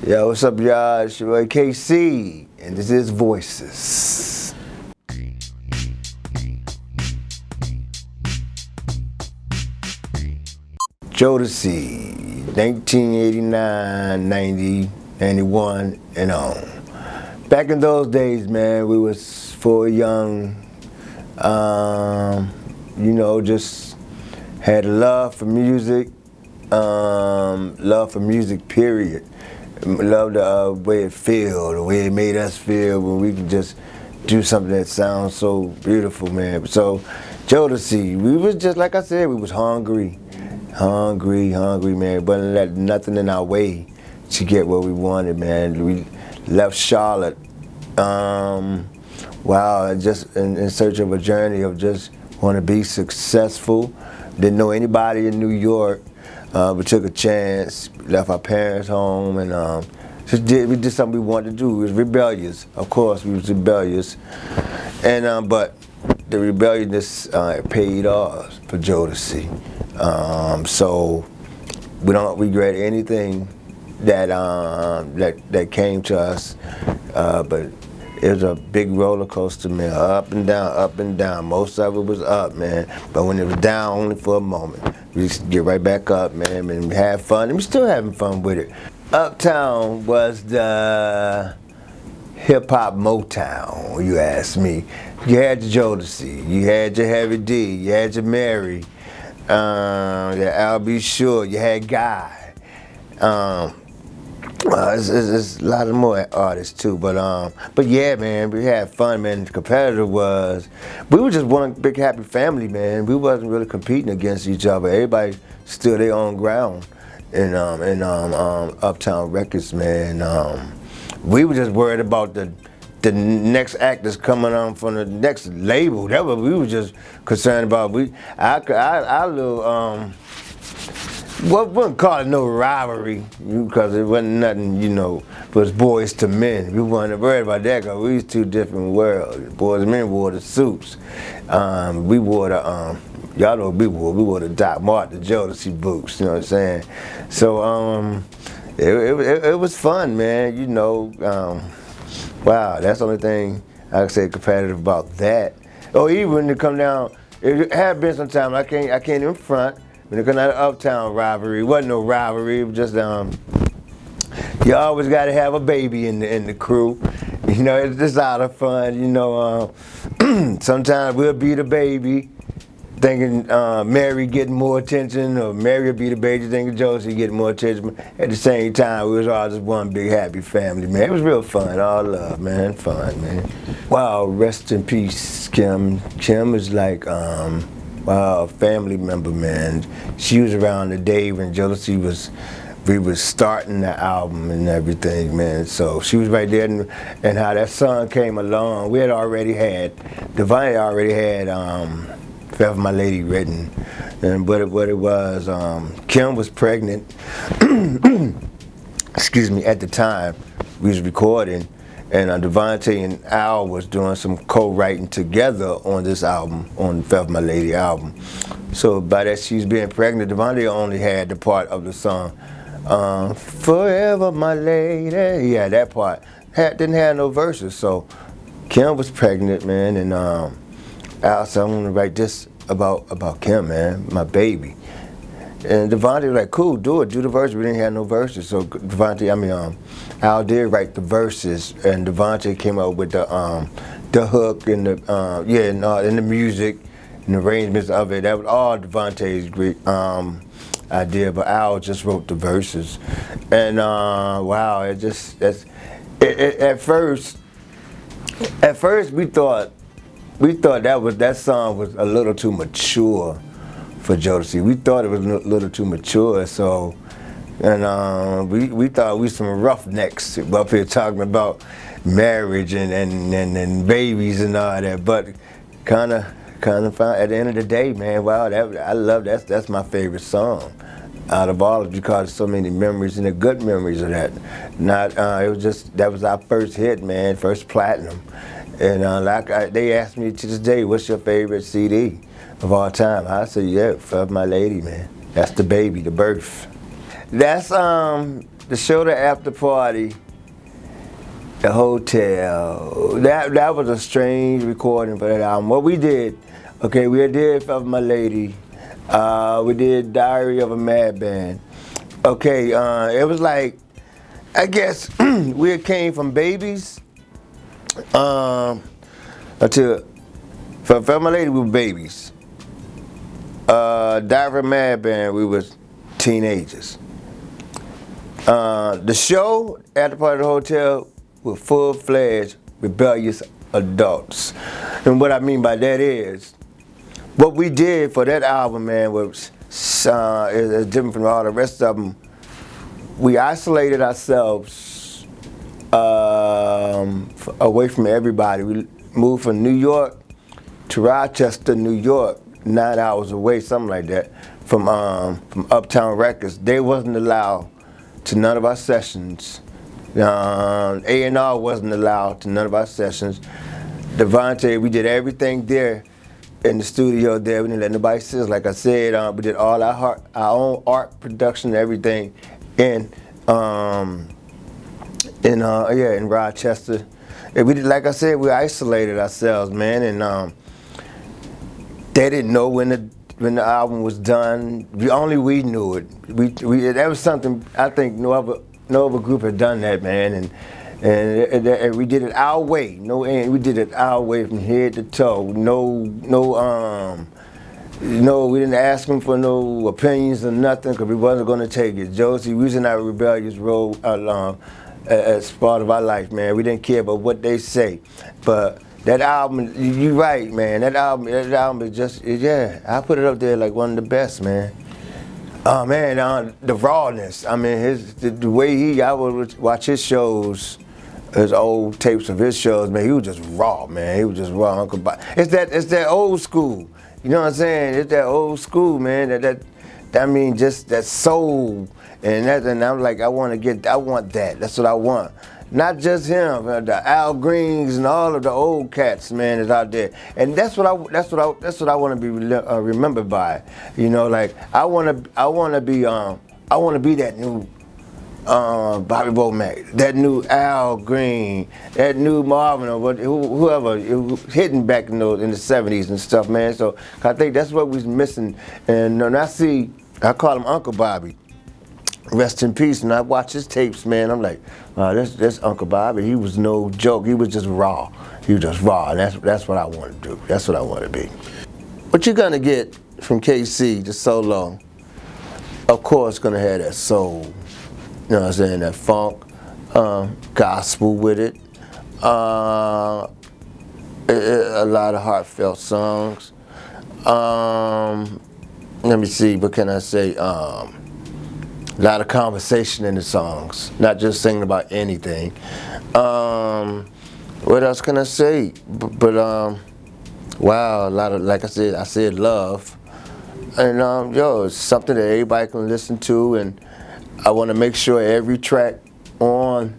Yo, what's up, y'all? It's your boy KC, and this is Voices. Jodeci, 1989, 90, 91, and on. Back in those days, man, we was four young, just had a love for music, period. Love the way it feel, the way it made us feel when we could just do something that sounds so beautiful, man. So, Jodeci, we was just, like I said, we was hungry, man, but let nothing in our way to get what we wanted, man. We left Charlotte, just in search of a journey of just want to be successful. Didn't know anybody in New York. We took a chance, left our parents home, and we did something we wanted to do. We was rebellious, of course. We was rebellious, and but the rebelliousness paid off for Jodeci. So we don't regret anything that came to us, but it was a big roller coaster, man. Up and down. Most of it was up, man. But when it was down, only for a moment. We just get right back up, man, and have fun. And we're still having fun with it. Uptown was the hip-hop Motown, you ask me. You had your Jodeci, you had your Heavy D, you had your Mary, your I'll Be Sure, you had Guy. It's a lot of more artists too, but yeah, man, we had fun, man. The competitor was, we were just one big happy family, man. We wasn't really competing against each other. Everybody stood their own ground in Uptown Records, man. We were just worried about the next act that's coming on from the next label. That was we were just concerned about. Our little wouldn't call it no rivalry, because it wasn't nothing, but it's boys to men. We wasn't worried about that, because we was two different worlds. Boys and men wore the suits. We wore the, y'all know what we wore the Doc Martin, the Jodeci boots, you know what I'm saying? So, it was fun, man, wow, that's the only thing I can say competitive about that. Oh, even when it come down, it had been some time, I can't even front. When it comes out of Uptown rivalry, it wasn't no rivalry. It was just you always got to have a baby in the crew. It's just out of fun. Sometimes we'll be the baby, thinking Mary getting more attention, or Mary will be the baby, thinking Jodeci getting more attention. At the same time, we was all just one big happy family, man. It was real fun, all love, man, fun, man. Wow, rest in peace, Kim. Kim is like wow, family member, man. She was around the day when Jodeci we was starting the album and everything, man. So she was right there, and how that song came along, we had already had, Devine already had Forever My Lady written. And what it was, Kim was pregnant, excuse me, at the time we was recording, and Devontae and Al was doing some co-writing together on this album, on the Forever My Lady album. So by that she's being pregnant, Devontae only had the part of the song, Forever My Lady, yeah, that part. Didn't have no verses, so Kim was pregnant, man, and Al said, I want to write this about Kim, man, my baby. And Devontae was like, cool, do it, do the verses. We didn't have no verses, so Al did write the verses, and Devontae came up with the hook and the and the music and the arrangements of it. That was all Devontae's great idea, but Al just wrote the verses. And wow, at first we thought that song was a little too mature for Jodeci. We thought it was a little too mature, so, and we thought we some roughnecks up here talking about marriage and babies and all that, but kind of found at the end of the day, man, wow, I love that's my favorite song out of all, because so many memories, and the good memories of that. That was our first hit, man, first platinum, and they asked me to this day, what's your favorite CD of all time? I said, yeah, Forever My Lady, man. That's the baby, the birth. That's the show, the after party, the hotel. That was a strange recording for that album. What we did, okay, we did "Of My Lady," we did "Diary of a Madman." Okay, it was like, I guess we came from babies to for My Lady we were babies. Diary of a Madman we was teenagers. The show at the part of the hotel were full-fledged rebellious adults. And what I mean by that is, what we did for that album, man, was is different from all the rest of them. We isolated ourselves away from everybody. We moved from New York to Rochester, New York, 9 hours away, something like that, from Uptown Records. They wasn't allowed to none of our sessions. A&R wasn't allowed to none of our sessions. Devontae, we did everything there in the studio there. We didn't let nobody see us. Like I said, we did all our own art production, everything in Rochester. And we did, like I said, we isolated ourselves, man, and they didn't know when the album was done. Only we knew it. That was something I think no other group had done that, man, and we did it our way. We did it our way from head to toe. We didn't ask them for no opinions or nothing because we wasn't going to take it. Jodeci, we was in our rebellious role as part of our life, man. We didn't care about what they say, but that album, you're right, man. That album is just, yeah, I put it up there like one of the best, man. Oh man, the rawness. I mean, the way I would watch his shows, his old tapes of his shows, man. He was just raw, man. He was just raw, Uncle Bob. It's that old school. You know what I'm saying? It's that old school, man. I mean, just that soul, and I'm like, I want that. That's what I want. Not just him, the Al Greens and all of the old cats, man, is out there, and that's what I want to be remembered by. You know, like I want to be that new Bobby Womack, that new Al Green, that new Marvin or whoever hitting back in the 70s and stuff, man. So I think that's what we're missing. And when I call him Uncle Bobby. Rest in peace. And I watch his tapes, man. I'm like, wow, that's Uncle Bobby. He was no joke. He was just raw. He was just raw. And that's what I want to do. That's what I want to be. What you're gonna get from KC, the solo, of course, gonna have that soul. You know what I'm saying? That funk, gospel with it. A lot of heartfelt songs. Let me see. What can I say? A lot of conversation in the songs, not just singing about anything. What else can I say? But wow, a lot of, like I said love, and it's something that everybody can listen to, and I want to make sure every track on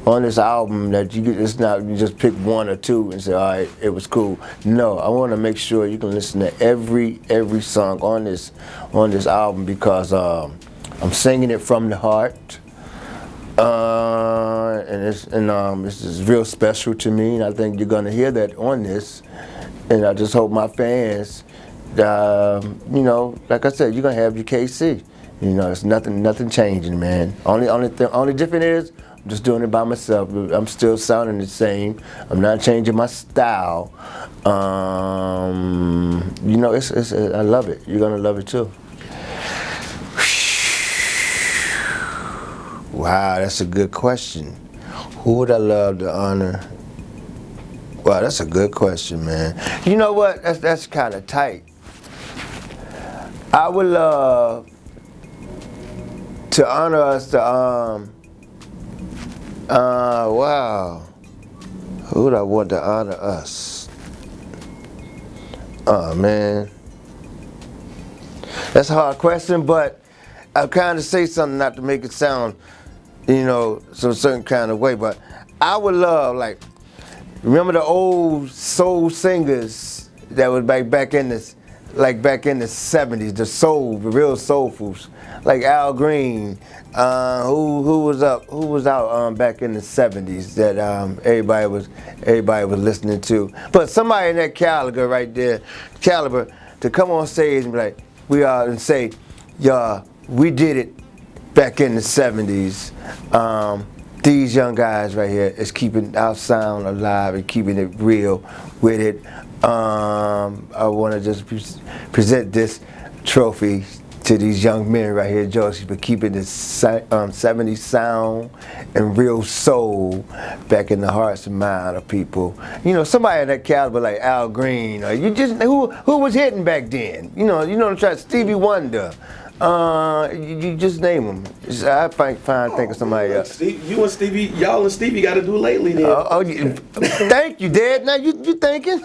this album that it's not you just pick one or two and say, all right, it was cool. No, I want to make sure you can listen to every song on this album because I'm singing it from the heart, and this is real special to me, and I think you're gonna hear that on this. And I just hope my fans, like I said, you're gonna have your KC. You know, it's nothing changing, man. Only different is I'm just doing it by myself. I'm still sounding the same. I'm not changing my style. I love it. You're gonna love it too. Wow, that's a good question. Who would I love to honor? Wow, that's a good question, man. You know what? That's kind of tight. I would love to honor us wow. Who would I want to honor us? Oh, man. That's a hard question, but I kind of say something not to make it sound, some certain kind of way, but I would love, remember the old soul singers that was back in this, like back in the 70s, the real soulfuls, like Al Green, who was out back in the 70s that everybody was listening to. But somebody in that caliber to come on stage and be like, we are, and say, y'all, we did it back in the 70s. These young guys right here is keeping our sound alive and keeping it real with it. I want to just present this trophy to these young men right here, Jodeci, for keeping the 70s sound and real soul back in the hearts and minds of people. You know, somebody in that caliber like Al Green, or who was hitting back then? You know what I'm trying, Stevie Wonder. You just name them. I think of somebody else. You and Stevie, y'all and Stevie got to do lately then. Thank you, Dad. Now you thinking?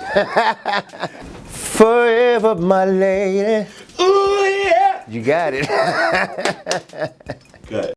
Forever, my lady. Ooh yeah. You got it. Good.